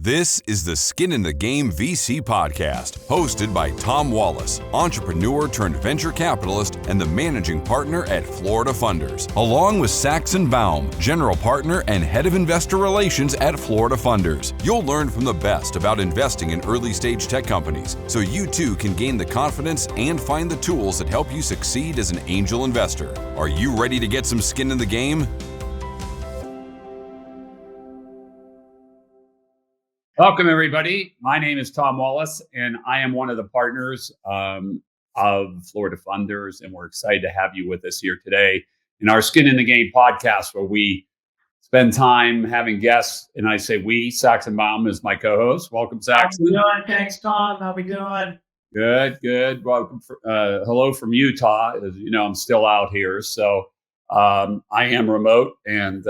This is the Skin in the Game VC podcast, hosted by Tom Wallace, entrepreneur turned venture capitalist and the managing partner at Florida Funders, along with Saxon Baum, general partner and head of investor relations at Florida Funders. You'll learn from the best about investing in early stage tech companies, so you too can gain the confidence and find the tools that help you succeed as an angel investor. Are you ready to get some skin in the game? Welcome, everybody. My name is Tom Wallace, and I am one of the partners of Florida Funders, and we're excited to have you with us here today in our Skin in the Game podcast, where we spend time having guests, and I say we. Saxon Baum is my co-host. Welcome, Saxon. How we doing? Thanks, Tom. How we doing? Good. Welcome. Hello from Utah. As you know, I'm still out here, so I am remote, and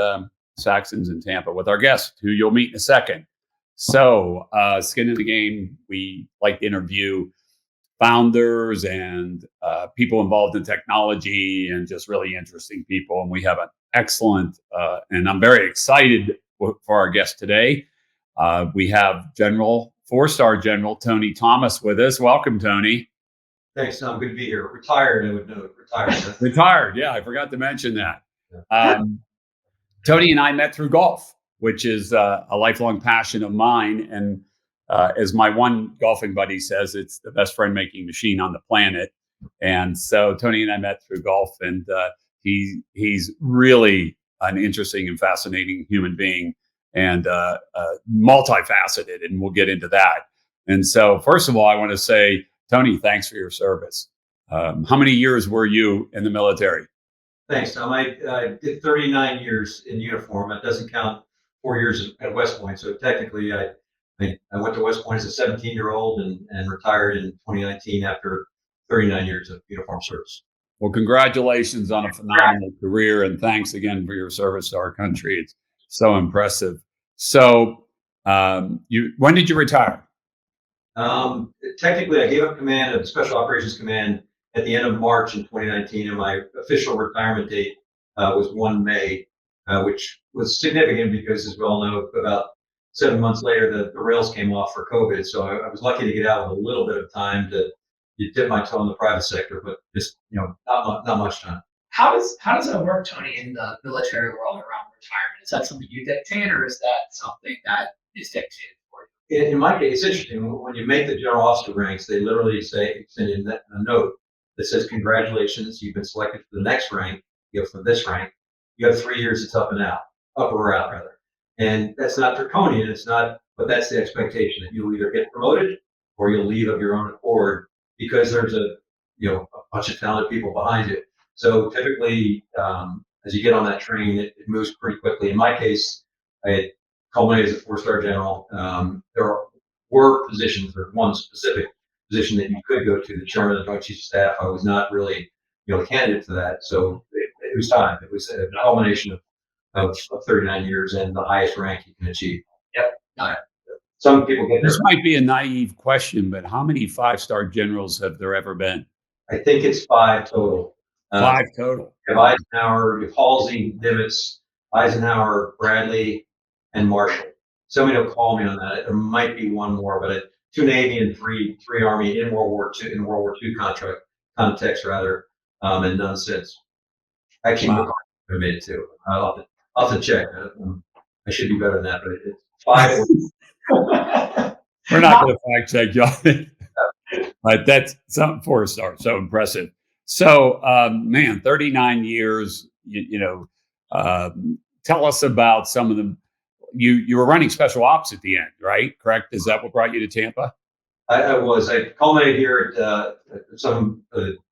Saxon's in Tampa with our guest, who you'll meet in a second. So, Skin in the Game, we like to interview founders and people involved in technology and just really interesting people. And we have an excellent, and I'm very excited for our guest today. We have four-star General Tony Thomas with us. Welcome, Tony. Thanks, Tom. Good to be here. Retired, I would note. Retired. Retired, yeah, I forgot to mention that. Tony and I met through golf, which is a lifelong passion of mine. And as my one golfing buddy says, it's the best friend-making machine on the planet. And so Tony and I met through golf, and he's really an interesting and fascinating human being, and multifaceted, and we'll get into that. And so first of all, I want to say, Tony, thanks for your service. How many years were you in the military? Thanks, Tom. I did 39 years in uniform. That doesn't count 4 years at West Point. So technically, I went to West Point as a 17-year-old and retired in 2019 after 39 years of uniform service. Well, congratulations on a phenomenal career, and thanks again for your service to our country. It's so impressive. So, when did you retire? Technically, I gave up command of Special Operations Command at the end of March in 2019, and my official retirement date was 1 May. Which was significant because, as we all know, about 7 months later, the rails came off for COVID. So I was lucky to get out with a little bit of time to dip my toe in the private sector, but just not much time. How does that work, Tony, in the military world around retirement? Is that something you dictate, or is that something that is dictated for you? In my case, it's interesting. When you make the general officer ranks, they literally send in a note that says, "Congratulations, you've been selected for the next rank. For this rank. You have 3 years to up or out rather. And that's not draconian, but that's the expectation that you'll either get promoted or you'll leave of your own accord, because there's a bunch of talented people behind you. So typically, as you get on that train, it moves pretty quickly. In my case, I had culminated as a 4-star general. There were positions, or one specific position that you could go to, the chairman of the Joint Chiefs of Staff. I was not really, candidate for that. So it was time. It was a culmination of 39 years and the highest rank you can achieve. Yep. Some people get this might be a naive question, but how many 5-star generals have there ever been? I think it's 5 total. 5 total. You have Eisenhower, you have Halsey, Nimitz, Eisenhower, Bradley, and Marshall. Somebody will call me on that. There might be one more, but 2 Navy and 3 Army in World War II context rather, and none since. Actually, wow. I made it too. I'll have to check. I should be better than that, but it's 5. We're not going to fact check, John. But that's something 4-star. So impressive. So, 39 years. Tell us about some of them. You were running special ops at the end, right? Correct? Is that what brought you to Tampa? I was. I culminated here at some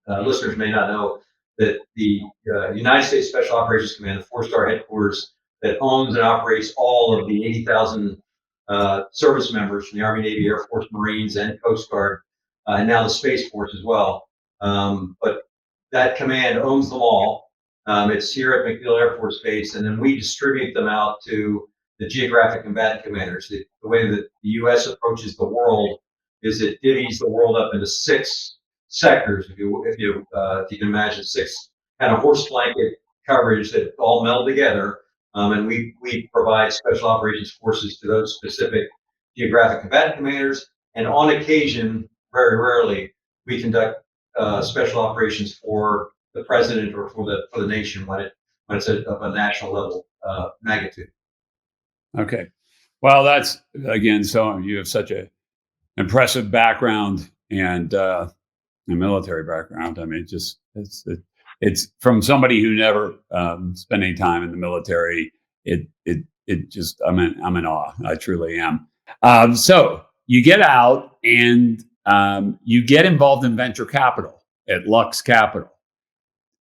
listeners may not know that the United States Special Operations Command, the 4-star headquarters that owns and operates all of the 80,000 service members from the Army, Navy, Air Force, Marines, and Coast Guard, and now the Space Force as well. But that command owns them all. It's here at MacDill Air Force Base, and then we distribute them out to the geographic combatant commanders. The way that the U.S. approaches the world is it divvies the world up into 6 sectors, if you can imagine, 6 kind of horse blanket coverage that all meld together, and we provide special operations forces to those specific geographic combatant commanders, and on occasion, very rarely, we conduct special operations for the president or for the nation when it's of a national level magnitude. Okay. Well, that's again. So you have such a impressive background and a military background. I mean, it's from somebody who never spent any time in the military. It just I'm in awe. I truly am. So you get out and you get involved in venture capital at Lux Capital.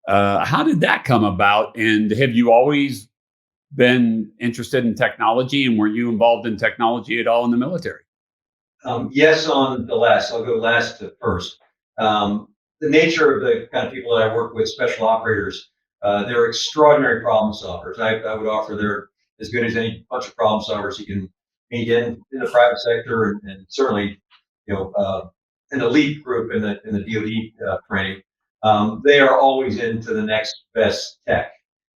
How did that come about? And have you always been interested in technology? And were you involved in technology at all in the military? Yes, on the last. I'll go last to first. The nature of the kind of people that I work with, special operators, they're extraordinary problem solvers. I would offer they're as good as any bunch of problem solvers you can meet in the private sector, and certainly, an elite group in the DoD training. They are always into the next best tech,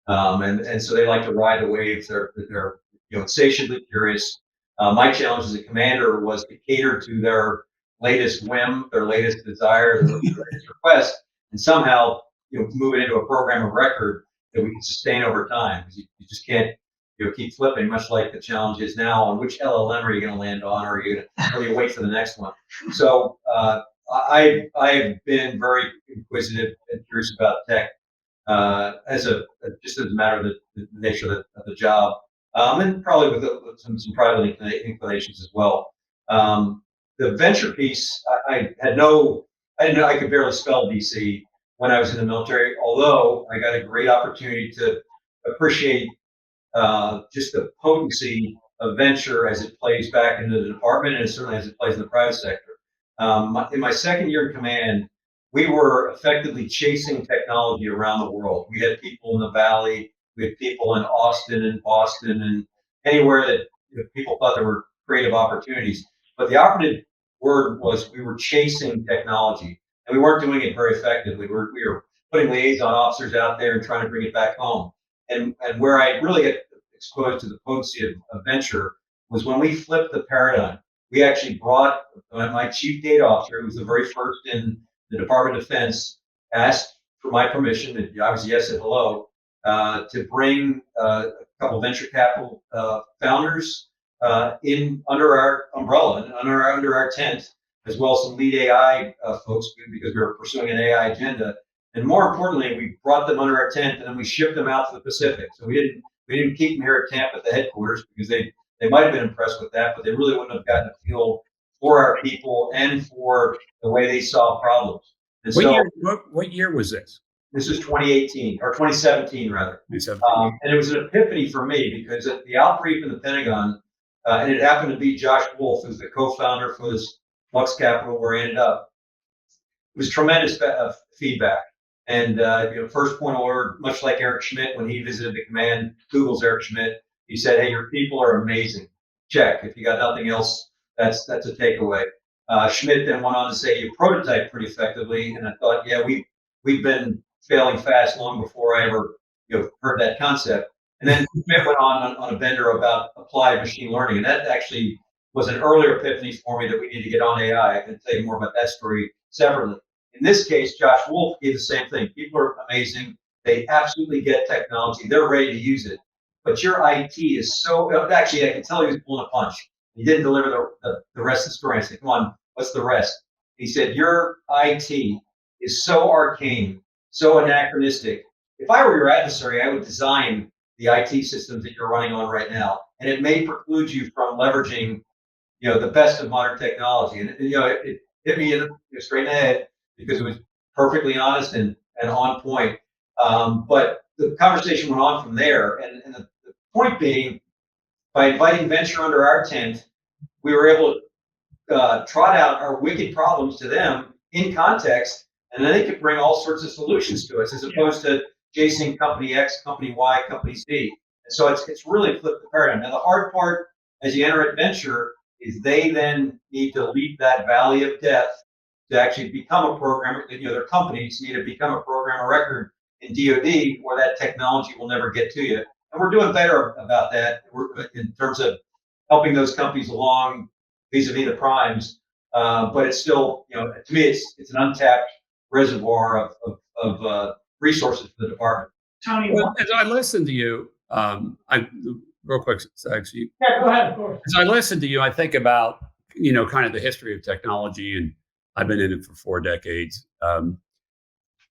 and so they like to ride the waves. They're insatiably curious. My challenge as a commander was to cater to their latest whim, their latest desire, their latest request, and somehow move it into a program of record that we can sustain over time. Because you just can't keep flipping, much like the challenge is now on which LLM are you going to land on, or are you wait for the next one? So I have been very inquisitive and curious about tech just as a matter of the nature of the job. And probably with some private inclinations as well. The venture piece, I didn't know I could barely spell VC when I was in the military, although I got a great opportunity to appreciate just the potency of venture as it plays back into the department, and certainly as it plays in the private sector. In my second year in command, we were effectively chasing technology around the world. We had people in the Valley, we had people in Austin and Boston and anywhere that people thought there were creative opportunities. But the operative word was we were chasing technology, and we weren't doing it very effectively. We were putting liaison officers out there and trying to bring it back home. And where I really get exposed to the potency of venture was when we flipped the paradigm. We actually brought my chief data officer, who was the very first in the Department of Defense, asked for my permission, and I was yes and hello, to bring a couple venture capital founders in under our umbrella and under our tent, as well as some lead AI folks, because we were pursuing an AI agenda. And more importantly, we brought them under our tent, and then we shipped them out to the Pacific. So we didn't keep them here at Tampa at the headquarters, because they might have been impressed with that, but they really wouldn't have gotten a feel for our people and for the way they solve problems. And what year was this? This is 2018 or 2017 rather. 2017. And it was an epiphany for me, because at the outbrief in the Pentagon, and it happened to be Josh Wolf, who's the co-founder for this Lux Capital where I ended up. It was tremendous feedback. And first point of order, much like Eric Schmidt when he visited the command, Google's Eric Schmidt, he said, "Hey, your people are amazing. Check. If you got nothing else, that's a takeaway." Schmidt then went on to say, "You prototype pretty effectively," and I thought, yeah, we've been failing fast long before I ever heard that concept. And then Schmidt went on a bender about applied machine learning, and that actually was an earlier epiphany for me that we need to get on AI. I can tell you more about that story separately. In this case, Josh Wolf gave the same thing. People are amazing. They absolutely get technology. They're ready to use it. But your IT is so, actually, I can tell he was pulling a punch. He didn't deliver the rest of the story. I said, "Come on, what's the rest?" He said, "Your IT is so arcane, so anachronistic. If I were your adversary, I would design the IT systems that you're running on right now, and it may preclude you from leveraging, the best of modern technology." And it hit me straight in the head, because it was perfectly honest and on point. But the conversation went on from there, and the point being, by inviting venture under our tent, we were able to trot out our wicked problems to them in context, and then they could bring all sorts of solutions to us, as opposed to chasing company X, company Y, company Z. And so it's really flipped the paradigm. Now, the hard part as you enter adventure is they then need to leap that valley of death to actually become a programmer. Their companies need to become a program of record in DoD, where that technology will never get to you. And we're doing better about that in terms of helping those companies along vis-a-vis the primes. But it's still, to me, it's an untapped reservoir of resources for the department. Tony, Well, as I listen to you, real quick, Sax, yeah, go ahead. Of course. as I listen to you, I think about, kind of the history of technology, and I've been in it for 4 decades.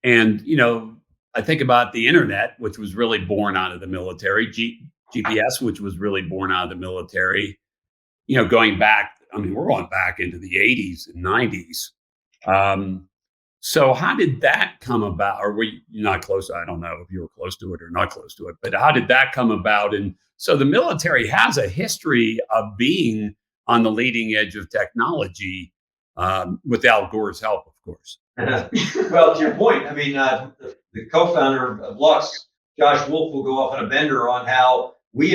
And I think about the internet, which was really born out of the military, GPS, which was really born out of the military, going back, we're going back into the 80s and 90s. So how did that come about? Or were you not close? I don't know if you were close to it or not close to it, but how did that come about? And so the military has a history of being on the leading edge of technology, with Al Gore's help, of course. Well, to your point, the co-founder of Lux, Josh Wolf, will go off on a bender on how the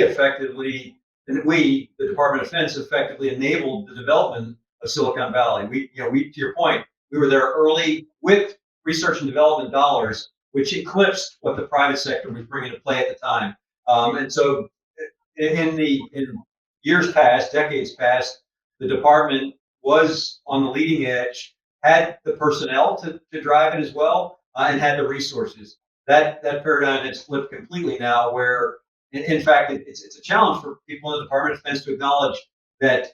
Department of Defense, effectively enabled the development of Silicon Valley. We, to your point, we were there early with research and development dollars, which eclipsed what the private sector was bringing to play at the time. And so, in years past, decades past, the department was on the leading edge, had the personnel to drive it as well, and had the resources. That paradigm has flipped completely now, where, in fact, it's a challenge for people in the Department of Defense to acknowledge that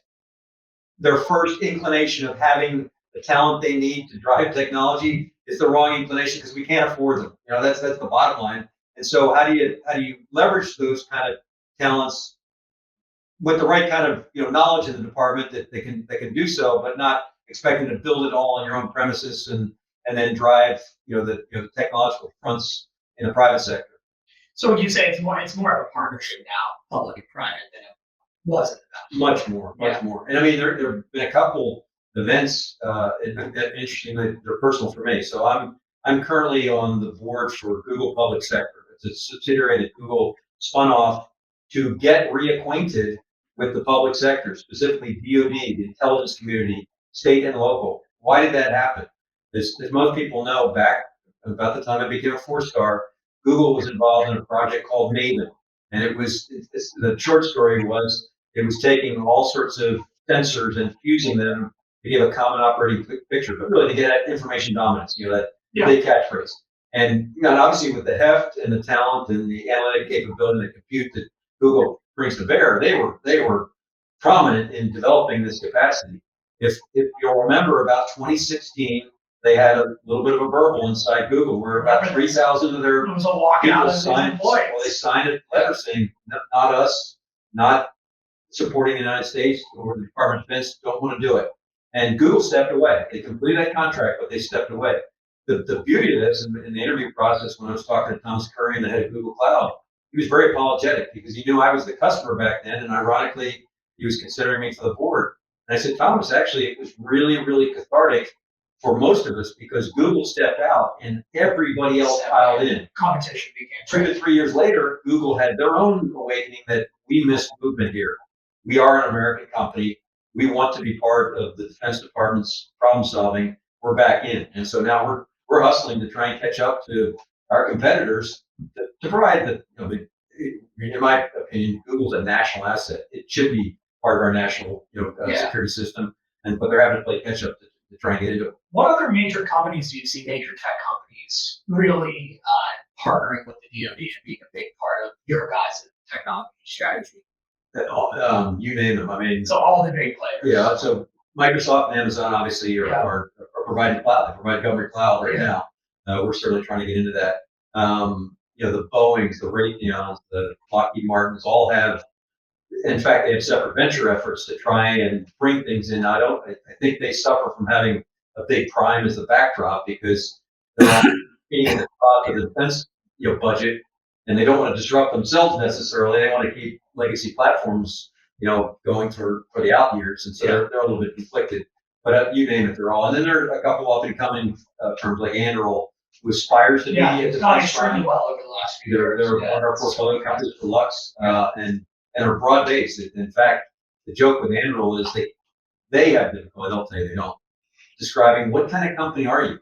their first inclination of having the talent they need to drive technology is the wrong inclination, because we can't afford them. That's the bottom line. And so how do you leverage those kind of talents with the right kind of knowledge in the department that they can do so, but not expecting to build it all on your own premises and then drive the technological fronts in the private sector. So would you say it's more of a partnership now, public and private, than it was in the past? Much more. And there have been a couple events, interestingly, they're personal for me. So I'm currently on the board for Google Public Sector. It's a subsidiary that Google spun off to get reacquainted with the public sector, specifically DoD, the intelligence community, state and local. Why did that happen? As most people know, back about the time I became a 4-star, Google was involved in a project called Maven. And the short story was, it was taking all sorts of sensors and fusing them to give a common operating picture, but really to get at information dominance, that big catchphrase. And obviously with the heft and the talent and the analytic capability and the compute that Google brings to bear, they were prominent in developing this capacity. If you'll remember, about 2016, they had a little bit of a burble inside Google, where about 3,000 of their people signed. Well, they signed a letter saying, "Not us, not supporting the United States or the Department of Defense, don't want to do it." And Google stepped away. They completed that contract, but they stepped away. The beauty of this, in the interview process, when I was talking to Thomas Curry, the head of Google Cloud, he was very apologetic, because he knew I was the customer back then, and ironically, he was considering me for the board. And I said, Thomas, actually, it was really, really cathartic for most of us, because Google stepped out and everybody else piled in. Competition became 2 to 3 years later, Google had their own awakening that we missed movement here. We are an American company. We want to be part of the Defense Department's problem solving. We're back in. And so now we're hustling to try and catch up to our competitors to provide in my opinion, Google's a national asset. It should be part of our national security system, but they're having to play catch up to try and get into it. What other major companies do you see, major tech companies, really partnering with the DoD and being a big part of your guys' technology strategy? You name them. So all the big players. Yeah. So Microsoft and Amazon obviously are providing cloud. They provide government cloud right now. We're certainly trying to get into that. The Boeings, the Raytheons, the Lockheed Martins all have. In fact, they have separate venture efforts to try and bring things in. I think they suffer from having a big prime as the backdrop, because they're all being the top of the defense budget, and they don't want to disrupt themselves necessarily. They want to keep legacy platforms going for the out years, and so they're a little bit conflicted. But you name it, they're all. And then there are a couple up and coming firms like Anduril, who aspires to be at the done extremely well over the last few years. They're one of our portfolio companies for Lux, and are broad based. In fact, the joke with Anduril is they have difficulty. They'll say they don't. Describing what kind of company are you?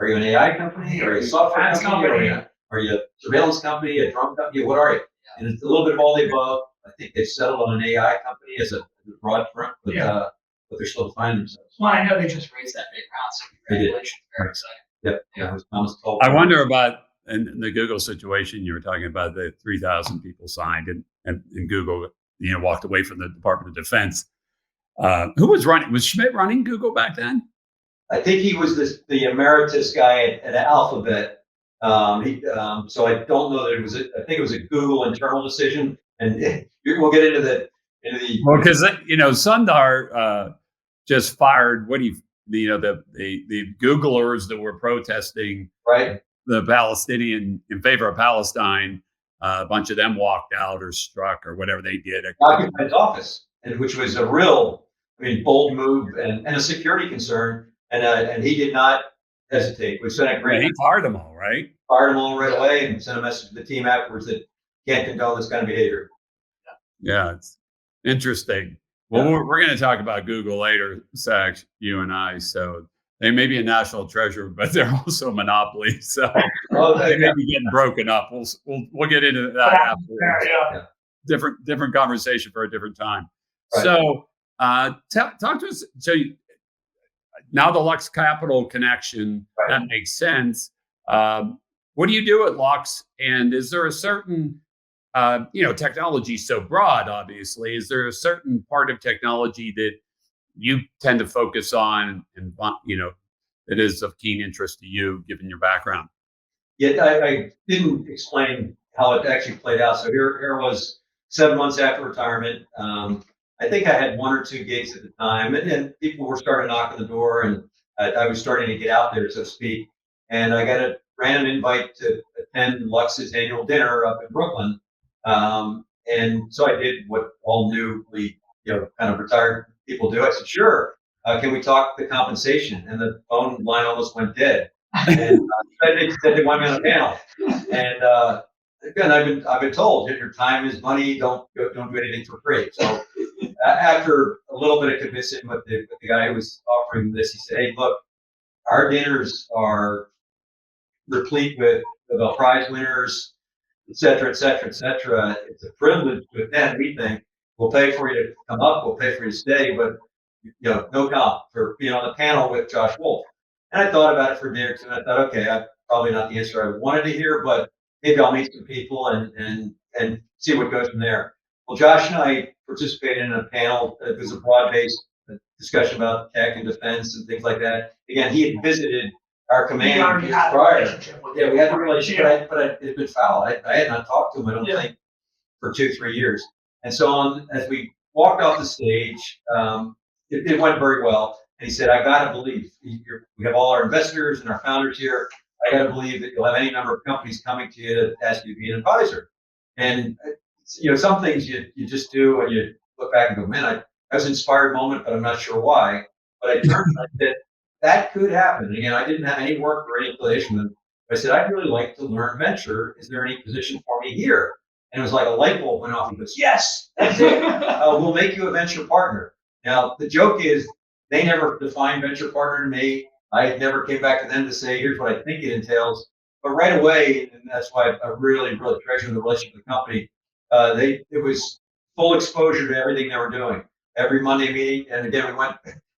Are you an AI company? Are you a software company? Are you a surveillance company? A drone company? What are you? And it's a little bit of all the above. I think they've settled on an AI company as a broad front, but but they're still finding themselves. Well, I know they just raised that big round, so They did. congratulations. Very exciting. Yep. Yeah. It was Thomas Cole. I wonder about in the Google situation. You were talking about the 3,000 people signed, and Google, walked away from the Department of Defense. Who was running? Was Schmidt running Google back then? I think he was the emeritus guy at Alphabet. So I don't know that it was. I think it was a Google internal decision, and we'll get into the. Well, because Sundar just fired the Googlers that were protesting right the Palestinian in favor of Palestine. A bunch of them walked out or struck or whatever they did. Occupied his office, and which was a real, bold move and a security concern. And he did not hesitate. We sent a great. He fired them all, right? Fired them all right away, and sent a message to the team afterwards that can't condone this kind of behavior. Yeah, it's interesting. Well, we're going to talk about Google later, Sax, you and I. So they may be a national treasure, but they're also a monopoly. So they may be getting broken up. We'll get into that afterwards. Yeah. Different conversation for a different time. Right. So talk to us. So now the Lux Capital connection, right. That makes sense. What do you do at Lux? And is there a certain technology is so broad, obviously. Is there a certain part of technology that you tend to focus on and that is of keen interest to you, given your background? Yeah, I didn't explain how it actually played out. So here was 7 months after retirement. I think I had 1 or 2 gigs at the time, and people were starting to knock on the door, and I was starting to get out there, so to speak. And I got a random invite to attend Lux's annual dinner up in Brooklyn. And so I did what all newly, kind of retired people do. I said, sure. Can we talk the compensation? And the phone line almost went dead. And they want me on a panel. And again, I've been told that your time is money. Don't do anything for free. So after a little bit of convincing with the guy who was offering this, he said, hey, look, our dinners are replete with Nobel Prize winners, et cetera, et cetera, et cetera. It's a privilege to attend. We think we'll pay for you to come up, we'll pay for you to stay, but no comp for being on the panel with Josh Wolf. And I thought about it for a day or two, and I thought, okay, I'm probably not the answer I wanted to hear, but maybe I'll meet some people and see what goes from there. Well, Josh and I participated in a panel. It was a broad-based discussion about tech and defense and things like that. Again, he had visited our command years prior. Yeah, we had a relationship, but it had been foul. I had not talked to him, I don't think, for 2-3 years. And so as we walked off the stage, it went very well. And he said, I got to believe, we have all our investors and our founders here. I got to believe that you'll have any number of companies coming to you to ask you to be an advisor. And, some things you just do and you look back and go, man, that was an inspired moment, but I'm not sure why. But I turned and that could happen. Again, I didn't have any work or any affiliation with them. But I said, I'd really like to learn venture. Is there any position for me here? And it was like a light bulb went off. He goes, yes, that's it. We'll make you a venture partner. Now, the joke is they never defined venture partner to me. I never came back to them to say, here's what I think it entails. But right away, and that's why I really, really treasure the relationship with the company, it was full exposure to everything they were doing. Every Monday meeting, and again,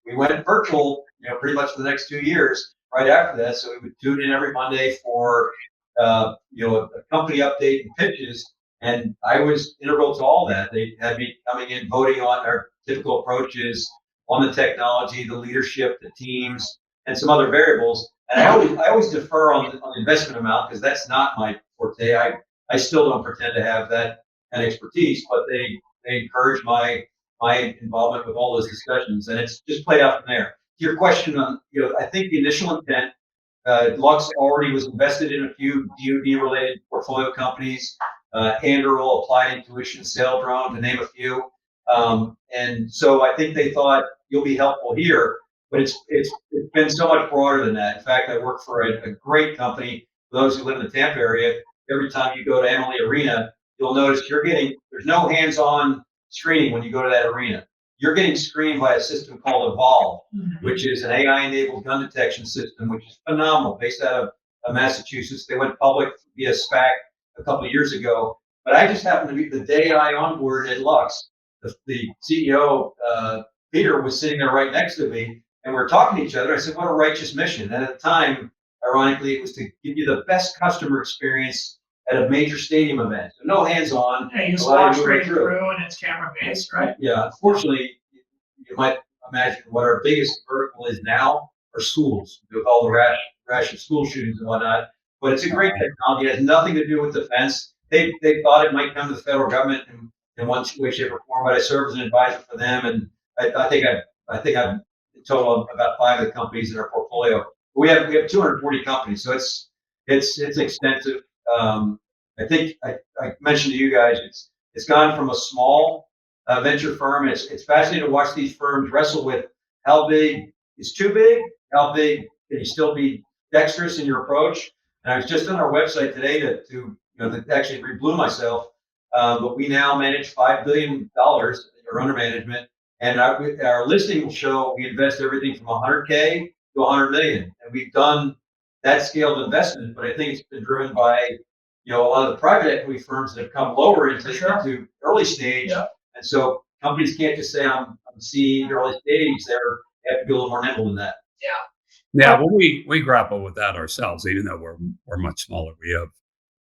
we went virtual, pretty much for the next 2 years right after that. So we would tune in every Monday for, a company update and pitches. And I was integral to all that. They had me coming in, voting on our typical approaches on the technology, the leadership, the teams, and some other variables. And I always defer on the investment amount because that's not my forte. I still don't pretend to have that expertise, but they encourage my involvement with all those discussions, and it's just played out from there. To your question on, I think the initial intent, Lux already was invested in a few DoD-related portfolio companies, Anduril, Applied Intuition, Saildrone, to name a few. And so I think they thought you'll be helpful here, but it's been so much broader than that. In fact, I work for a great company. For those who live in the Tampa area, every time you go to Amalie Arena, you'll notice there's no hands-on screening when you go to that arena. You're getting screened by a system called Evolve, which is an AI-enabled gun detection system, which is phenomenal, based out of Massachusetts. They went public via SPAC a couple of years ago, but I just happened to be the day I onboarded at Lux. The CEO Peter was sitting there right next to me, and we're talking to each other. I said, "What a righteous mission!" And at the time, ironically, it was to give you the best customer experience at a major stadium event. So no hands-on. And you just allow you watch to straight move through. through, and it's camera based, right? Yeah, unfortunately, you might imagine what our biggest vertical is now are schools with all the rash of school shootings and whatnot. But it's a great technology. It has nothing to do with defense. They thought it might come to the federal government in one way, shape, or form. But I serve as an advisor for them, and I think I've in total about 5 of the companies in our portfolio. We have 240 companies, so it's extensive. I think I mentioned to you guys, it's gone from a small venture firm. It's fascinating to watch these firms wrestle with how big is too big, how big can you still be dexterous in your approach. And I was just on our website today to actually blew myself. But we now manage $5 billion or under management, and our listing will show we invest everything from 100K to 100 million, and we've done that scaled investment. But I think it's been driven by a lot of the private equity firms that have come lower into early stage, and so companies can't just say I'm seeing early stage. They have to be a little more nimble than that. Yeah, well, we grapple with that ourselves, even though we're much smaller. We have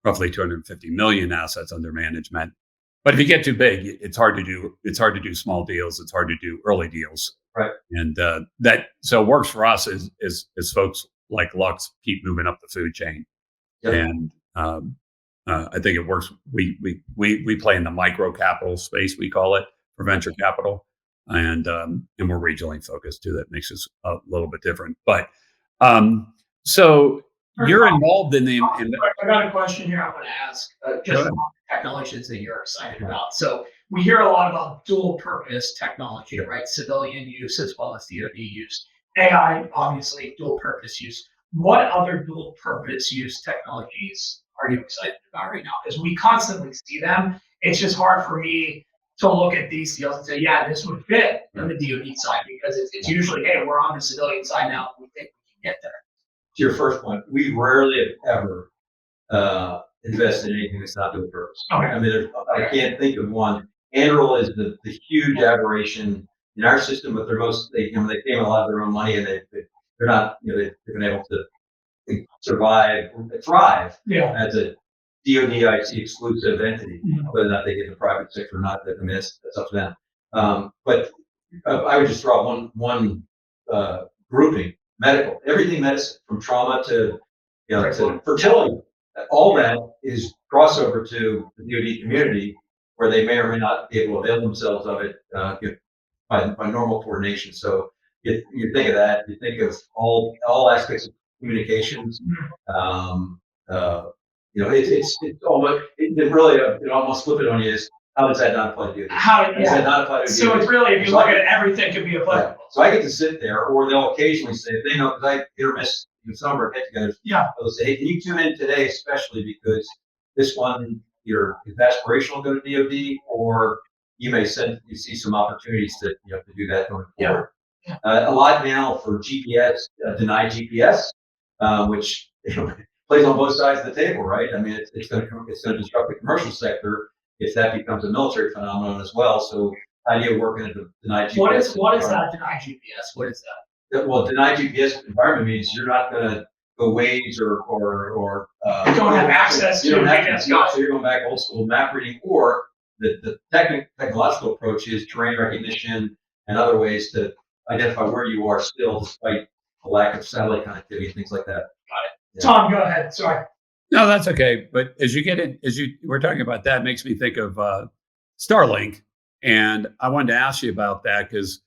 roughly 250 million assets under management. But if you get too big, it's hard to do small deals. It's hard to do early deals. Right. And so it works for us as folks like Lux keep moving up the food chain. Yep. And I think it works. We play in the micro capital space, we call it, for venture capital. And we're regionally focused too. That makes us a little bit different. But so you're involved in the. I got a question here I want to ask. Just on technologies that you're excited about. So we hear a lot about dual purpose technology, right? Civilian use as well as DoD use. AI, obviously, dual purpose use. What other dual purpose use technologies are you excited about right now? Because we constantly see them. It's just hard for me to look at these deals and say, yeah, this would fit on the DoD side, because it's usually, hey, we're on the civilian side now. We think we can get there. To your first point, we rarely have ever invest in anything that's not dual purpose. Okay. I mean, I can't think of one. Anduril is the huge aberration in our system, but they pay a lot of their own money, and they're not, they've been able to survive, thrive as a DoD-IC exclusive entity. Whether or not they get the private sector or not, that's up to them. But I would just draw one grouping: medical, everything medicine, from trauma to to fertility. All that is crossover to the DoD community, where they may or may not be able to avail themselves of it by normal coordination. So you think of that, you think of all aspects of communications. It's almost it almost flip it on you is, how does that not apply to DoD? Does that not apply to DoD? So it's really, if you look at it, everything could be applicable. Yeah. So I get to sit there, or they'll occasionally say, if they know, because I hit or miss some of our get-togethers, they'll say, hey, can you tune in today, especially because this one either is aspirational to go to DoD, or you see some opportunities to do that going forward. A lot now for GPS, denied GPS, which plays on both sides of the table, right? I mean, it's going to disrupt the commercial sector if that becomes a military phenomenon as well. So how do you work in a denied GPS? What is that denied GPS? What is that? Well, denied GPS environment means you're not going to go Waze or you don't have access to GPS. So you're going back old school map reading, or the technological approach is terrain recognition and other ways to identify where you are still, despite the lack of satellite connectivity, things like that. Got it. Yeah. Tom, go ahead. Sorry. No, that's okay. But as you were talking about that, makes me think of Starlink, and I wanted to ask you about that because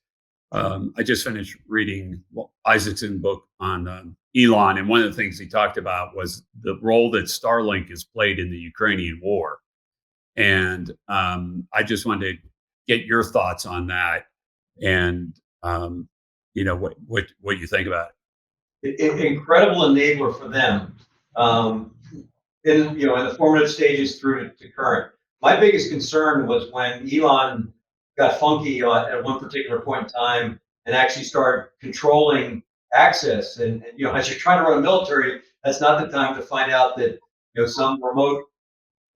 I just finished reading Isaacson's book on Elon, and one of the things he talked about was the role that Starlink has played in the Ukrainian war. And I just wanted to get your thoughts on that, and what you think about it. Incredible enabler for them in the formative stages through to current. My biggest concern was when Elon got funky at one particular point in time and actually started controlling access. And as you're trying to run a military, that's not the time to find out that some remote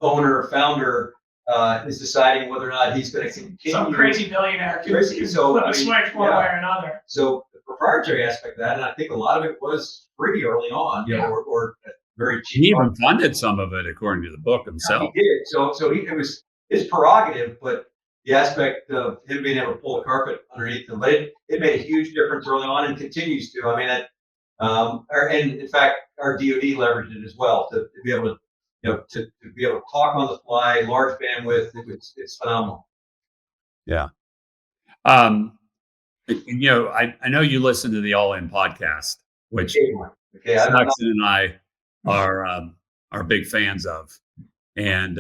owner or founder is deciding whether or not he's going to continue. Some crazy billionaire can flip a switch one way or another. So the proprietary aspect of that, and I think a lot of it was free early on, or very cheap. He even funded some of it, according to the book himself. He did. So it was his prerogative, but the aspect of him being able to pull the carpet underneath him, but it made a huge difference early on and continues to. I mean, and in fact, our DoD leveraged it as well to be able to, to be able to talk on the fly, large bandwidth. It's phenomenal. Yeah. I know you listen to the All In podcast, which Saxon and I are big fans of. And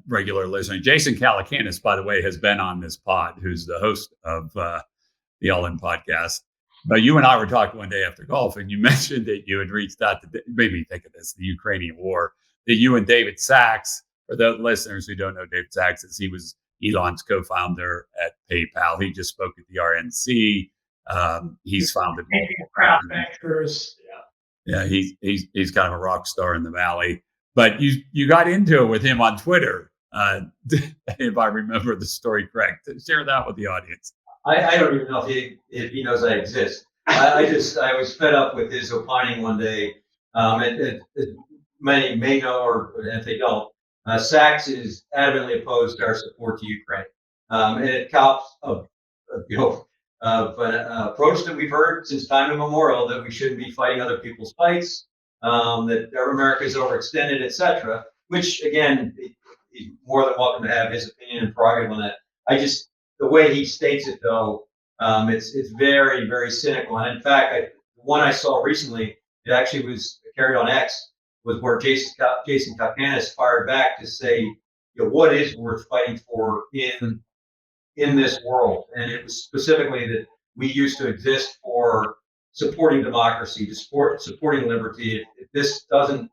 regular listener. Jason Calacanis, by the way, has been on this pod, who's the host of the All In podcast. But you and I were talking one day after golf, and you mentioned that you had reached out to, made me think of this, the Ukrainian war, that you and David Sachs, for the listeners who don't know David Sachs, he was Elon's co-founder at PayPal. He just spoke at the RNC. He's founded Craft Ventures. Yeah, he's kind of a rock star in the Valley. But you got into it with him on Twitter, if I remember the story correct. Share that with the audience. I don't even know if he knows I exist. I was fed up with his opining one day. Many may know, or if they don't, Sachs is adamantly opposed to our support to Ukraine, and it cops of an approach that we've heard since time immemorial, that we shouldn't be fighting other people's fights. That America is overextended, etc. Which again, he's more than welcome to have his opinion and prerogative on that. The way he states it though, it's very, very cynical. And in fact, the one I saw recently, it actually was carried on X, was where Jason Calacanis fired back to say, what is worth fighting for in this world? And it was specifically that we used to exist for supporting democracy, to supporting liberty. If this doesn't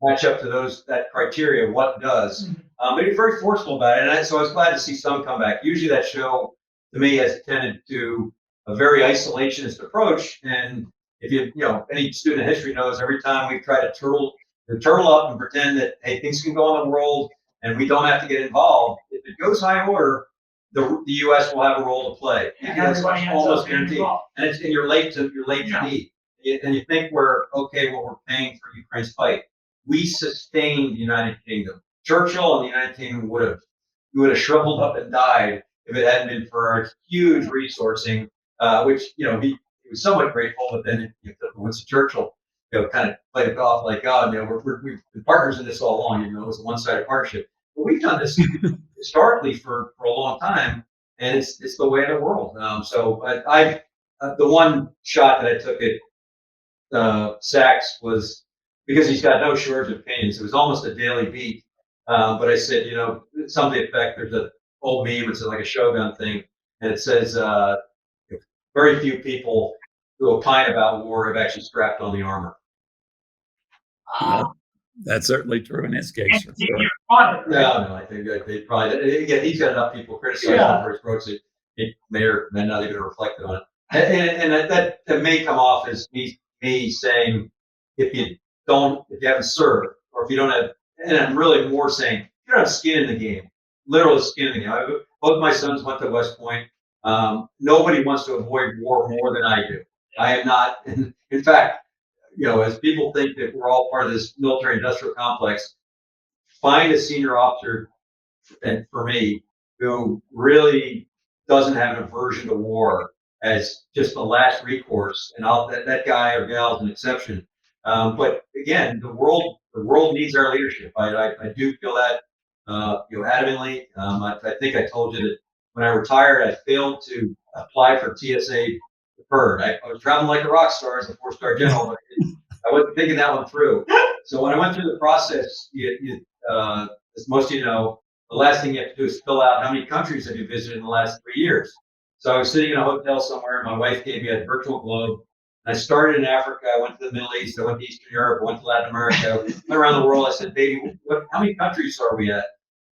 match up to that criteria, what does? But he's very forceful about it, and so I was glad to see some come back. Usually, that show to me has tended to a very isolationist approach. And if any student of history knows, every time we try to turtle up and pretend that things can go on in the world and we don't have to get involved, if it goes high order, the U.S. will have a role to play. And everybody ends up guaranteed. And you're late to need. And you think we're paying for Ukraine's fight. We sustained the United Kingdom. Churchill and the United Kingdom would have shriveled up and died if it hadn't been for our huge resourcing, which he was somewhat grateful. But then Winston Churchill kind of played it off like, God, we've been partners in this all along. It was a one-sided partnership. But we've done this historically for a long time, and it's the way of the world. The one shot that I took at Sachs was because he's got no shortage of opinions. It was almost a daily beat. But I said, something to the effect, there's an old meme, it's like a Shogun thing, and it says, very few people who opine about war have actually strapped on the armor. That's certainly true in his case. For sure. No, I think they probably, again, he's got enough people criticizing him for his approach that it may or may not even reflect on it. And that may come off as me saying, if you haven't served, or if you don't have, and I'm really more saying, you don't have skin in the game, literal skin in the game. Both my sons went to West Point. Nobody wants to avoid war more than I do. I am not, in fact, as people think that we're all part of this military-industrial complex, find a senior officer, and for me, who really doesn't have an aversion to war as just the last recourse, and that guy or gal is an exception. But again, the world needs our leadership. I do feel that adamantly. I think I told you that when I retired, I failed to apply for TSA deferred. I was traveling like a rock star as a 4-star general, but I wasn't thinking that one through. So when I went through the process, as most of you know, the last thing you have to do is fill out how many countries have you visited in the last 3 years. So I was sitting in a hotel somewhere, and my wife gave me a virtual globe. I started in Africa. I went to the Middle East. I went to Eastern Europe. I went to Latin America. Went around the world. I said, "Baby, how many countries are we at?"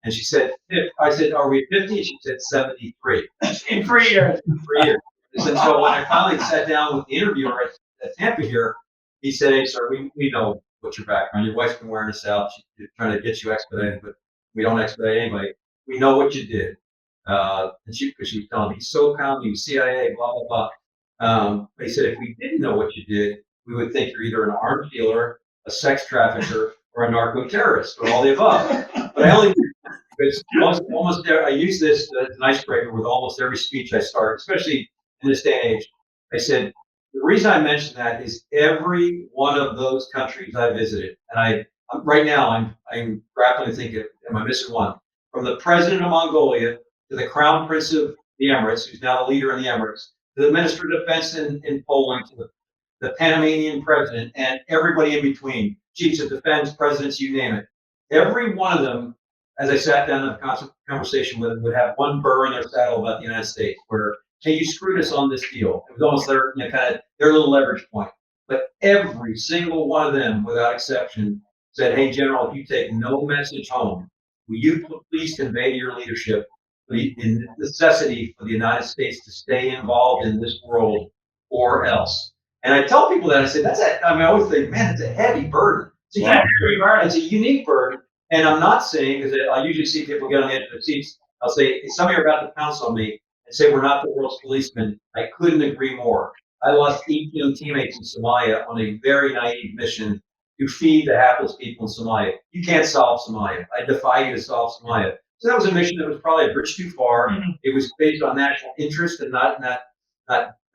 And she said, I said, "Are we 50?" And she said, 73. In 3 years. 3 years. And so when I finally sat down with the interviewer at Tampa here, he said, "Hey, sir, we know what your background. Your wife's been wearing us out. She's trying to get you expedited, but we don't expedite anybody. we know what you did. And because she was telling me SOCOM, you CIA, blah, blah, blah. They said, if we didn't know what you did, we would think you're either an arms dealer, a sex trafficker, or a narco terrorist, or all the above. But I only, because almost I use this as an icebreaker with almost every speech I start, especially in this day and age. I said, the reason I mentioned that is every one of those countries I visited, and right now I'm grappling to think, am I missing one? From the president of Mongolia to the crown prince of the Emirates, who's now the leader in the Emirates, to the minister of defense in Poland, to the Panamanian president, and everybody in between, chiefs of defense, presidents, you name it. Every one of them, as I sat down in a conversation with them, would have one burr in their saddle about the United States, where, hey, you screwed us on this deal. It was almost their kind of their little leverage point. But every single one of them, without exception, said, hey, General, if you take no message home, will you please convey to your leadership the necessity for the United States to stay involved in this world or else? And I tell people that, I say, I always think, man, it's a heavy burden. It's a heavy burden. It's a unique burden. And I'm not saying, because I usually see people get on the edge of their seats, I'll say, some of you are about to pounce on me and say we're not the world's policemen. I couldn't agree more. I lost 18 teammates in Somalia on a very naive mission to feed the hapless people in Somalia. You can't solve Somalia. I defy you to solve Somalia. So that was a mission that was probably a bridge too far. Mm-hmm. It was based on national interest and not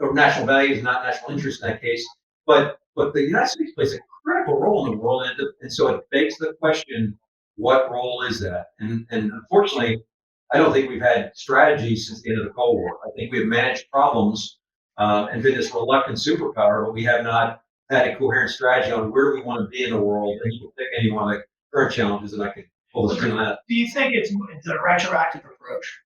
or national values, not national interest in that case. But the United States plays a critical role in the world, and so it begs the question: what role is that? And unfortunately, I don't think we've had strategies since the end of the Cold War. I think we've managed problems and been this reluctant superpower, but we have not had a coherent strategy on where do we want to be in the world. And you can pick any one of the current challenges, and I could pull the string on that. Do you think it's a retroactive approach?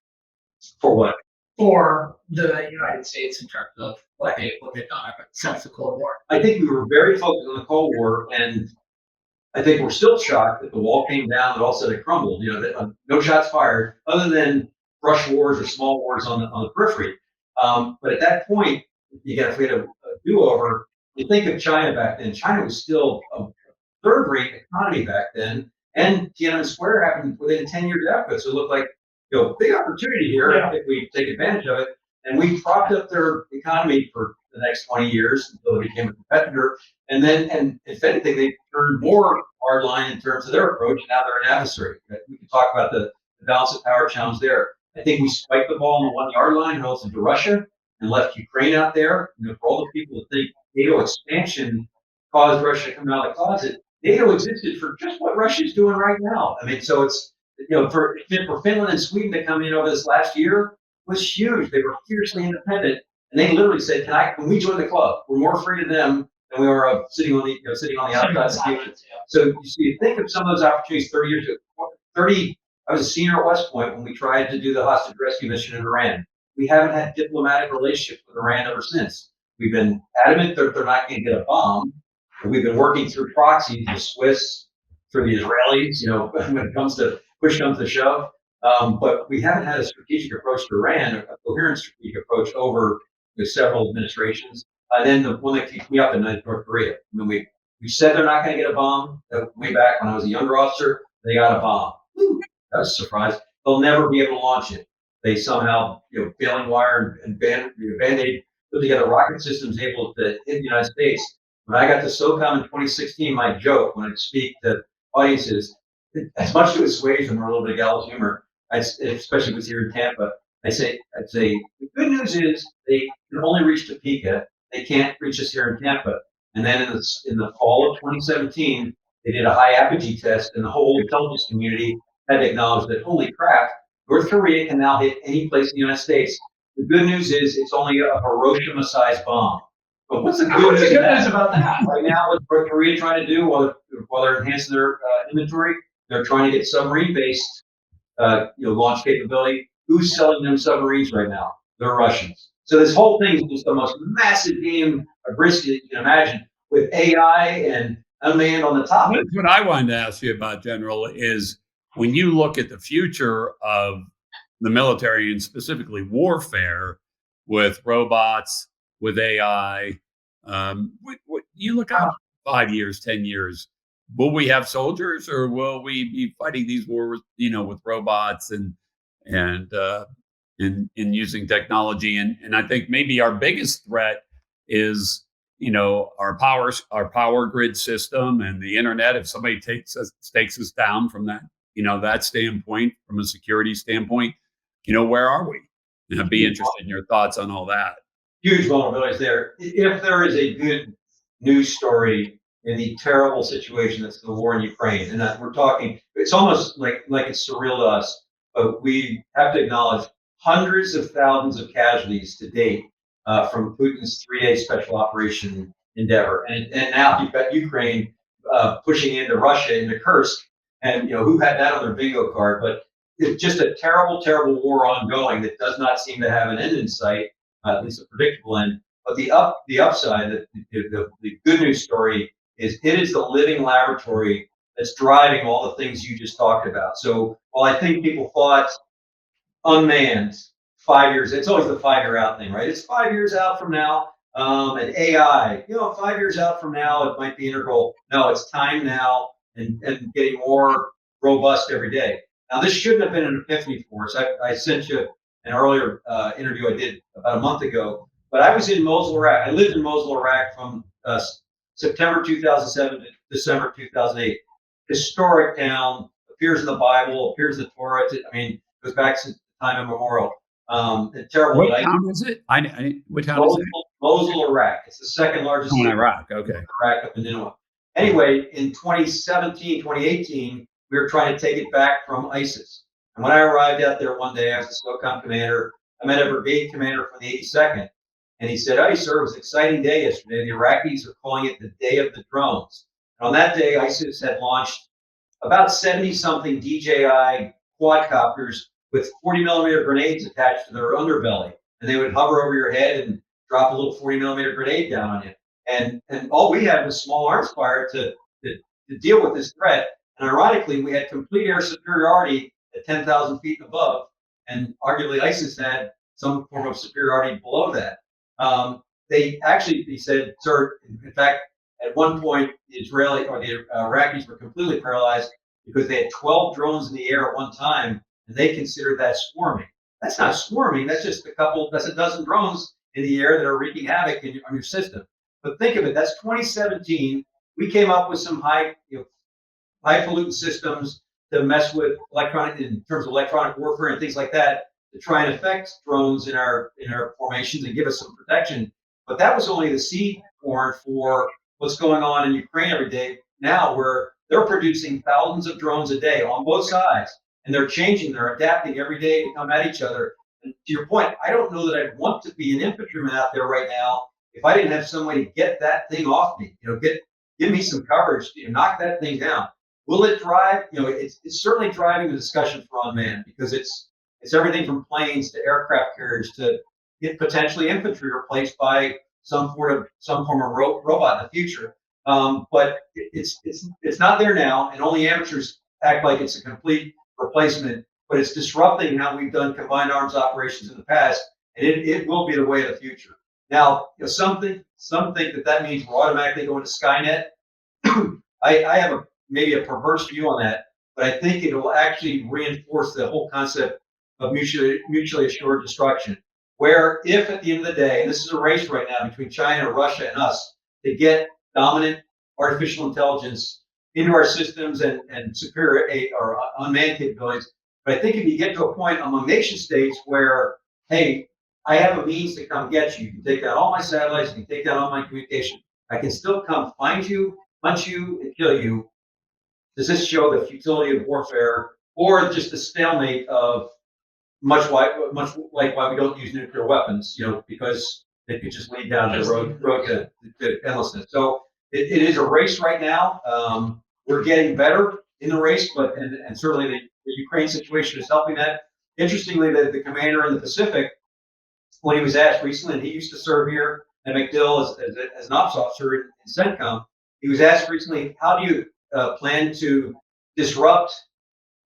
For what? For the United States in terms of what they've done since the Cold War? I think we were very focused on the Cold War, and I think we're still shocked that the wall came down and all of a sudden it crumbled. No shots fired, other than brush wars or small wars on the periphery. But at that point, if we had a do-over, you think of China back then. China was still a third-rate economy back then, and Tiananmen Square happened within 10 years after. So it looked like big opportunity here if we take advantage of it. And we propped up their economy for the next 20 years until it became a competitor. And if anything, they turned more hardline in terms of their approach. And now they're an adversary. We can talk about the balance of power challenge there. I think we spiked the ball on the 1 yard line relative to Russia and left Ukraine out there. For all the people that think NATO expansion caused Russia to come out of the closet, NATO existed for just what Russia's doing right now. I mean, so it's, for Finland and Sweden to come in over this last year was huge. They were fiercely independent, and they literally said, "Can we join the club? We're more afraid of them than we are sitting on the outside." So you think of some of those opportunities 30 years ago. I was a senior at West Point when we tried to do the hostage rescue mission in Iran. We haven't had diplomatic relationships with Iran ever since. We've been adamant that they're not going to get a bomb. We've been working through proxies, the Swiss, through the Israelis. When it comes to push comes to shove. But we haven't had a strategic approach to Iran, a coherent strategic approach over several administrations. And then the one that keeps me up at night is North Korea. I mean, we said they're not going to get a bomb. Way back when I was a younger officer, they got a bomb. That was a surprise. They'll never be able to launch it. They somehow, baling wire and Band-Aid put together rocket systems able to hit the United States. When I got to SOCOM in 2016, my joke when I speak to audiences, as much to assuage them or a little bit of gallows humor, especially if it was here in Tampa, I'd say the good news is they can only reach Topeka. They can't reach us here in Tampa. And then in the fall of 2017, they did a high apogee test, and the whole intelligence community had to acknowledge that, holy crap, North Korea can now hit any place in the United States. The good news is it's only a Hiroshima-sized bomb. But what's the good news about that? Right now, what North Korea trying to do while they're enhancing their inventory, they're trying to get submarine-based launch capability. Who's selling them submarines right now? They're Russians. So this whole thing is just the most massive game of risk you can imagine, with AI and unmanned on the top. What I wanted to ask you about, General, is when you look at the future of the military and specifically warfare with robots, with AI, you look out 5 years, 10 years, will we have soldiers, or will we be fighting these wars, with robots and and in using technology. And I think maybe our biggest threat is, our power grid system and the internet. If somebody takes us down from that, that standpoint, from a security standpoint, where are we? And I'd be interested in your thoughts on all that. Huge vulnerabilities there. If there is a good news story in the terrible situation that's the war in Ukraine, and that we're talking, it's almost like it's surreal to us, but we have to acknowledge hundreds of thousands of casualties to date from Putin's 3-day special operation endeavor, and now you've got Ukraine pushing into Russia, into Kursk, and who had that on their bingo card? But it's just a terrible, terrible war ongoing that does not seem to have an end in sight, at least a predictable end. But the upside, the good news story is it is the living laboratory that's driving all the things you just talked about. So while I think people thought unmanned 5 years, it's always the 5-year out thing, right? It's 5 years out from now. And AI, 5 years out from now, it might be integral. No, it's time now and getting more robust every day. Now, this shouldn't have been an epiphany for us. I sent you an earlier interview I did about a month ago, but I was in Mosul, Iraq. I lived in Mosul, Iraq from September 2007 to December 2008. Historic town, appears in the Bible, appears in the Torah. Goes back since time immemorial. Terrible. What town is it? What town is it? Mosul, Iraq. It's the second largest in Iraq. Okay. Iraq up in Nineveh. Anyway, in 2017, 2018, we were trying to take it back from ISIS. And when I arrived out there one day, I was the SOCOM commander. I met a brigade commander from the 82nd. And he said, "Hey, sir, it was an exciting day yesterday. The Iraqis are calling it the Day of the Drones." And on that day, ISIS had launched about 70-something DJI quadcopters with 40-millimeter grenades attached to their underbelly. And they would hover over your head and drop a little 40-millimeter grenade down on you. And all we had was small arms fire to deal with this threat. And ironically, we had complete air superiority at 10,000 feet and above. And arguably, ISIS had some form of superiority below that. He said, sir, in fact, at one point, the Iraqis were completely paralyzed because they had 12 drones in the air at one time, and they considered that swarming. That's not swarming. That's just that's a dozen drones in the air that are wreaking havoc on your system. But think of it. That's 2017. We came up with some high pollutant systems to mess with in terms of electronic warfare and things like that, to try and affect drones in our formations and give us some protection. But that was only the seed corn for what's going on in Ukraine every day now, where they're producing thousands of drones a day on both sides, and they're adapting every day to come at each other. And to your point, I don't know that I'd want to be an infantryman out there right now if I didn't have somebody get that thing off me. Give me some coverage, knock that thing down. Will it drive? It's certainly driving the discussion for unmanned, because it's everything from planes to aircraft carriers to potentially infantry replaced by some form of robot in the future. But it's not there now, and only amateurs act like it's a complete replacement. But it's disrupting how we've done combined arms operations in the past, and it will be the way of the future. Now, some think that means we're automatically going to Skynet. I have maybe a perverse view on that, but I think it will actually reinforce the whole concept of mutually assured destruction, where if at the end of the day, and this is a race right now between China, Russia, and us to get dominant artificial intelligence into our systems and superior or unmanned capabilities. But I think if you get to a point among nation states where, hey, I have a means to come get you. You can take down all my satellites, you can take down all my communication. I can still come find you, hunt you, and kill you. Does this show the futility of warfare, or just a stalemate of much like why we don't use nuclear weapons, because they could just lead down the road to endlessness. So it is a race right now. We're getting better in the race, but and certainly the Ukraine situation is helping that. Interestingly, the commander in the Pacific, when he was asked recently, and he used to serve here at MacDill as an ops officer in CENTCOM, he was asked recently, how do you plan to disrupt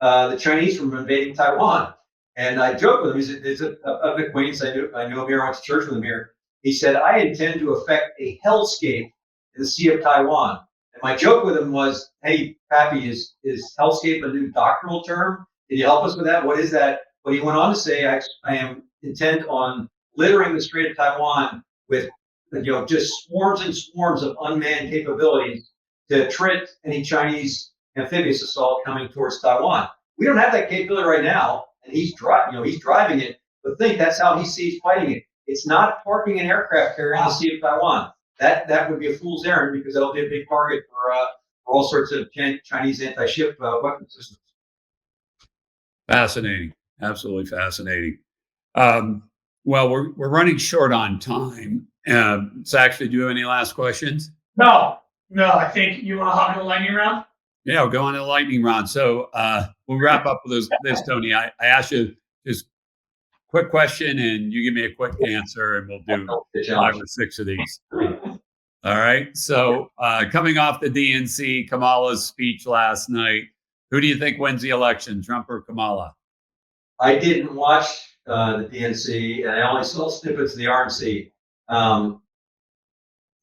the Chinese from invading Taiwan? And I joked with him. He's an acquaintance. I knew him here. I went to church with him here. He said, I intend to effect a hellscape in the Sea of Taiwan. And my joke with him was, hey, Pappy, is hellscape a new doctrinal term? Can you help us with that? What is that? But he went on to say, I am intent on littering the Strait of Taiwan with, just swarms and swarms of unmanned capabilities to trick any Chinese amphibious assault coming towards Taiwan. We don't have that capability right now, and he's driving it. But think that's how he sees fighting it. It's not parking an aircraft carrier in the Sea of Taiwan. That would be a fool's errand because that'll be a big target for all sorts of Chinese anti-ship weapon systems. Fascinating, absolutely fascinating. Well, we're running short on time. Saxon, do you have any last questions? No. I think you want to hop in the lightning round. Yeah, we'll go on to the lightning round. So we'll wrap up with this, Tony. I asked you just quick question, and you give me a quick answer, and we'll do 5 or 6 of these. All right. So coming off the DNC, Kamala's speech last night, who do you think wins the election, Trump or Kamala? I didn't watch the DNC, and I only saw snippets of the RNC.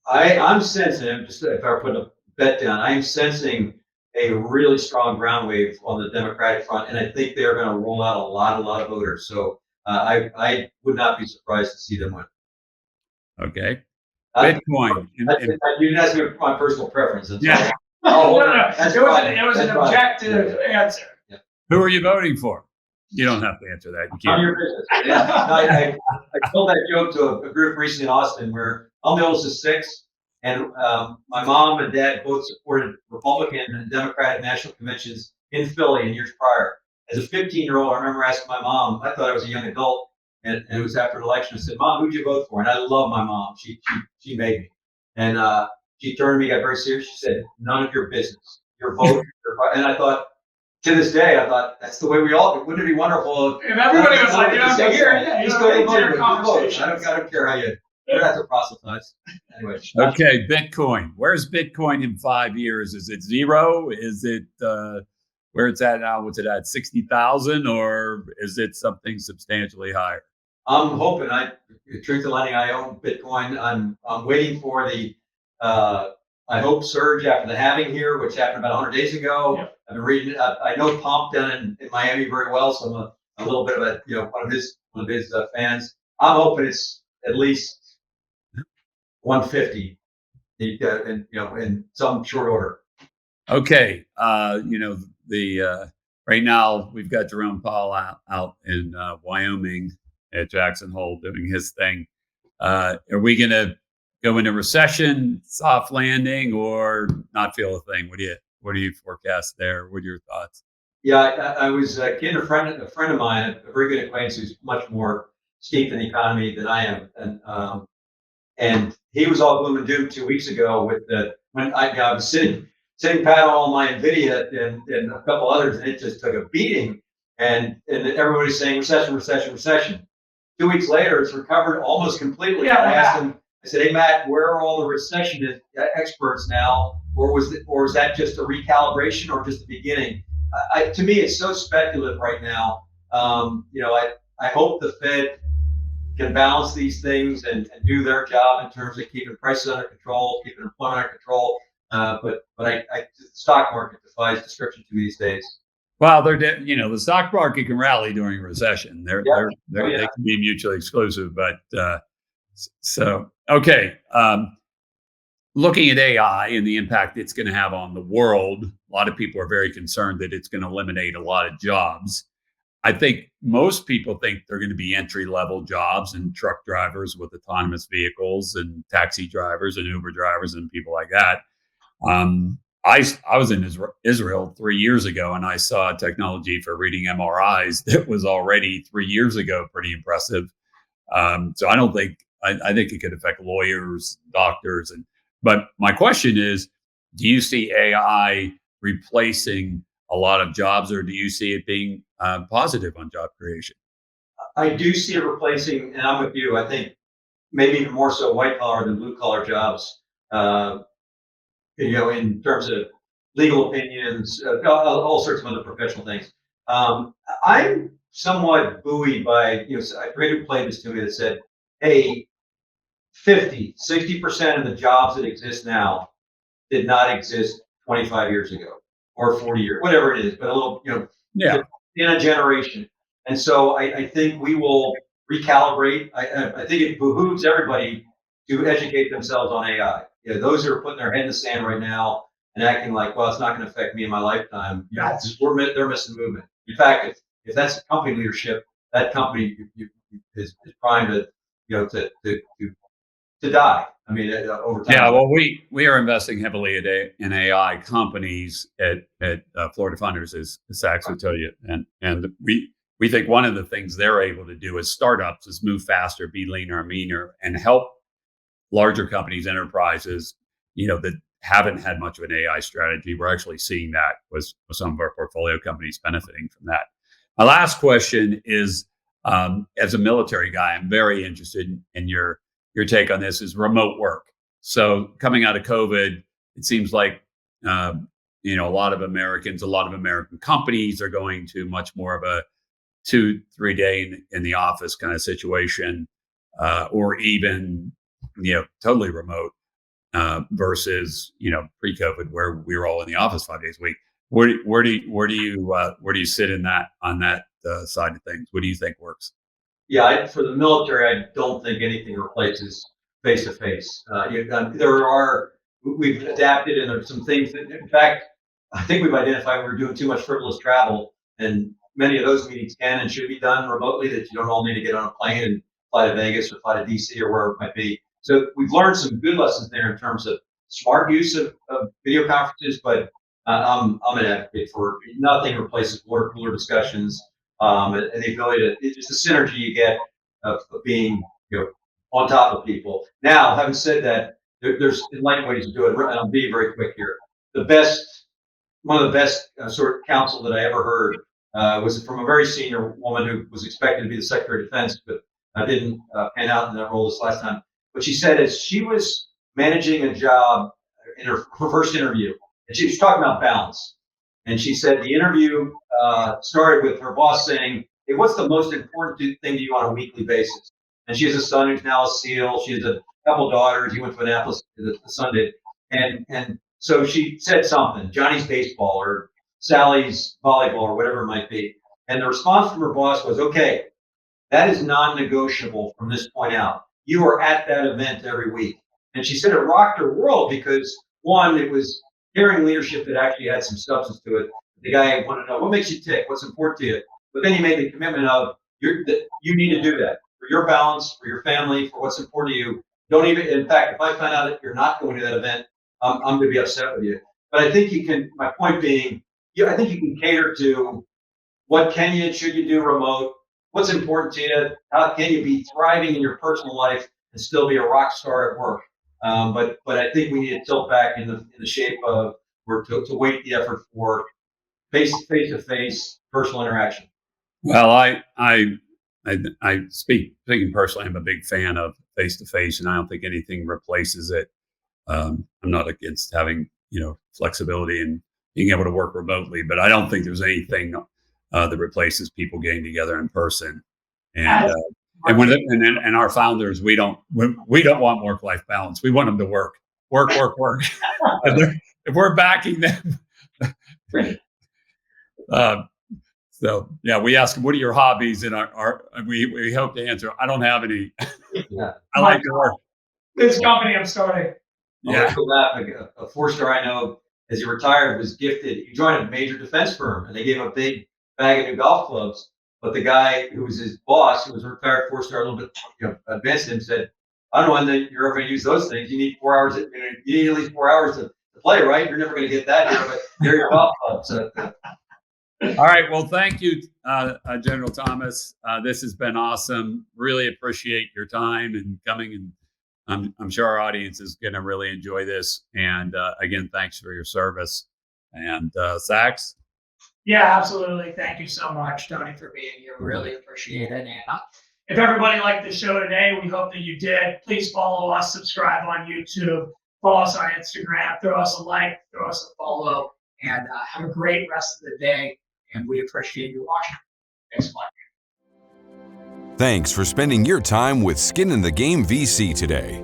I'm sensing, just if I put a bet down, I'm sensing a really strong ground wave on the Democratic front, and I think they're going to roll out a lot of voters. So I would not be surprised to see them win. Okay. Bitcoin. You didn't ask me my personal preference. Yeah. No. It was an objective answer. Yeah. Who are you voting for? You don't have to answer that. You can't. On your business. Yeah. I told that joke to a group recently in Austin where I'm the oldest of 6, and my mom and dad both supported Republican and Democratic national conventions in Philly in years prior. As a 15-year-old, I remember asking my mom, I thought I was a young adult, and it was after an election. I said, "Mom, who'd you vote for?" And I love my mom. She made me. And she turned to me, got very serious. She said, "None of your business. Your vote." And I thought, to this day, that's the way we all do. Wouldn't it be wonderful if everybody was like, "Yeah, just go to vote. conversation." I don't care how you have to proselytize. Anyway. Okay, Bitcoin. Where's Bitcoin in 5 years? Is it 0? Is it where it's at now? What's it at, 60,000, or is it something substantially higher? I'm hoping. Truth in lending, I own Bitcoin. I'm waiting for the I hope surge after the halving here, which happened about 100 days ago. Yep. I've been reading. I know Pomp down in Miami very well, so I'm a little bit of one of his fans. I'm hoping it's at least 150, in some short order. Okay, right now we've got Jerome Powell out in Wyoming at Jackson Hole doing his thing. Are we going to go into recession, soft landing, or not feel a thing? What do you forecast there? What are your thoughts? Yeah, I was kidding a friend of mine, a very good acquaintance who's much more steeped in the economy than I am, and he was all gloom and doom 2 weeks ago when I was sitting pat on my Nvidia and a couple others, and it just took a beating, and everybody's saying recession. 2 weeks later, it's recovered almost completely. Yeah, I asked him, I said, "Hey Matt, where are all the recession experts now, or is that just a recalibration or just the beginning?" To me, it's so speculative right now. I hope the Fed can balance these things and do their job in terms of keeping prices under control, keeping employment under control. But the stock market defies description to me these days. Well, the stock market can rally during a recession. They can be mutually exclusive, but okay. Looking at AI and the impact it's going to have on the world, a lot of people are very concerned that it's going to eliminate a lot of jobs. I think most people think they're going to be entry-level jobs and truck drivers with autonomous vehicles and taxi drivers and Uber drivers and people like that. I was in Israel 3 years ago, and I saw technology for reading MRIs that was already 3 years ago pretty impressive. So I think it could affect lawyers, doctors, but my question is, do you see AI replacing a lot of jobs, or do you see it being positive on job creation? I do see it replacing, and I'm with you. I think maybe even more so white collar than blue collar jobs. In terms of legal opinions, all sorts of other professional things. I'm somewhat buoyed by, I read who played this to me that said, hey, 60% of the jobs that exist now did not exist 25 years ago or 40 years, whatever it is, but a little, in a generation. And so I think we will recalibrate. I think it behooves everybody to educate themselves on AI. Those who are putting their head in the sand right now and acting like, well, it's not going to affect me in my lifetime. They're missing movement. In fact, if that's company leadership, that company is primed to die. I mean, over time. Yeah, well, we are investing heavily in AI companies at Florida Funders, as Sachs would tell you, and we think one of the things they're able to do as startups is move faster, be leaner and meaner, and help larger companies, enterprises, that haven't had much of an AI strategy. We're actually seeing that with some of our portfolio companies benefiting from that. My last question is, as a military guy, I'm very interested in your take on this, is remote work. So coming out of COVID, it seems like, a lot of American companies are going to much more of a 2-3 day in the office kind of situation, or even, totally remote, versus, pre-COVID where we were all in the office 5 days a week. Where do you sit on that side of things? What do you think works? Yeah, for the military, I don't think anything replaces face-to-face. We've adapted, and there's some things that, in fact, I think we've identified we're doing too much frivolous travel, and many of those meetings can and should be done remotely, that you don't all need to get on a plane and fly to Vegas or fly to DC or wherever it might be. So we've learned some good lessons there in terms of smart use of video conferences, but I'm an advocate for nothing replaces water cooler discussions, and the ability it's just the synergy you get of being on top of people. Now, having said that, there's enlightened ways to do it, and I'll be very quick here. One of the best sort of counsel that I ever heard was from a very senior woman who was expected to be the Secretary of Defense, but didn't pan out in that role this last time. What she said is she was managing a job in her first interview, and she was talking about balance. And she said the interview started with her boss saying, "Hey, what's the most important thing to you on a weekly basis?" And she has a son who's now a SEAL. She has a couple daughters. He went to Annapolis, the son did. And so she said something, Johnny's baseball or Sally's volleyball or whatever it might be. And the response from her boss was, "Okay, that is non-negotiable from this point out. You are at that event every week." And she said it rocked her world because, one, it was hearing leadership that actually had some substance to it. The guy wanted to know, what makes you tick? What's important to you? But then he made the commitment of, you need to do that for your balance, for your family, for what's important to you. Don't even, in fact, if I find out that you're not going to that event, I'm going to be upset with you. But I think you can, my point being, I think you can cater to what should you do remote, what's important to you, how can you be thriving in your personal life and still be a rock star at work. But I think we need to tilt back in the shape of to weight the effort for face-to-face personal interaction. Well, I speaking personally, I'm a big fan of face-to-face, and I don't think anything replaces it. I'm not against having flexibility and being able to work remotely, but I don't think there's anything that replaces people getting together in person. And our founders, we don't want work-life balance. We want them to work. If we're backing them. So yeah, we ask them, what are your hobbies? And we hope to answer, I don't have any. Yeah. I like to work. This company I'm starting. Yeah. A 4-star I know, as he retired, was gifted. He joined a major defense firm, and they gave him a big bag of new golf clubs. But the guy who was his boss, who was a retired 4-star, a little bit advanced him, said, "I don't know when you're ever going to use those things. You need 4 hours. You need at least 4 hours to play, right? You're never going to get that here, but they're your golf clubs." So. All right. Well, thank you, General Thomas. This has been awesome. Really appreciate your time and coming, and I'm sure our audience is going to really enjoy this. And again, thanks for your service. And Sachs? Yeah, absolutely. Thank you so much, Tony, for being here. Really appreciate it. And if everybody liked the show today, we hope that you did. Please follow us, subscribe on YouTube, follow us on Instagram, throw us a like, throw us a follow, and have a great rest of the day. And we appreciate you watching. Thanks a lot. Thanks for spending your time with Skin in the Game VC today.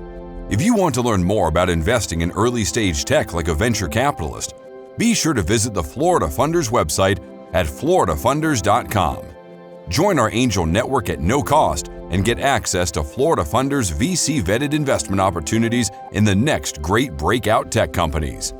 If you want to learn more about investing in early-stage tech like a venture capitalist, be sure to visit the Florida Funders website at floridafunders.com. Join our angel network at no cost and get access to Florida Funders VC vetted investment opportunities in the next great breakout tech companies.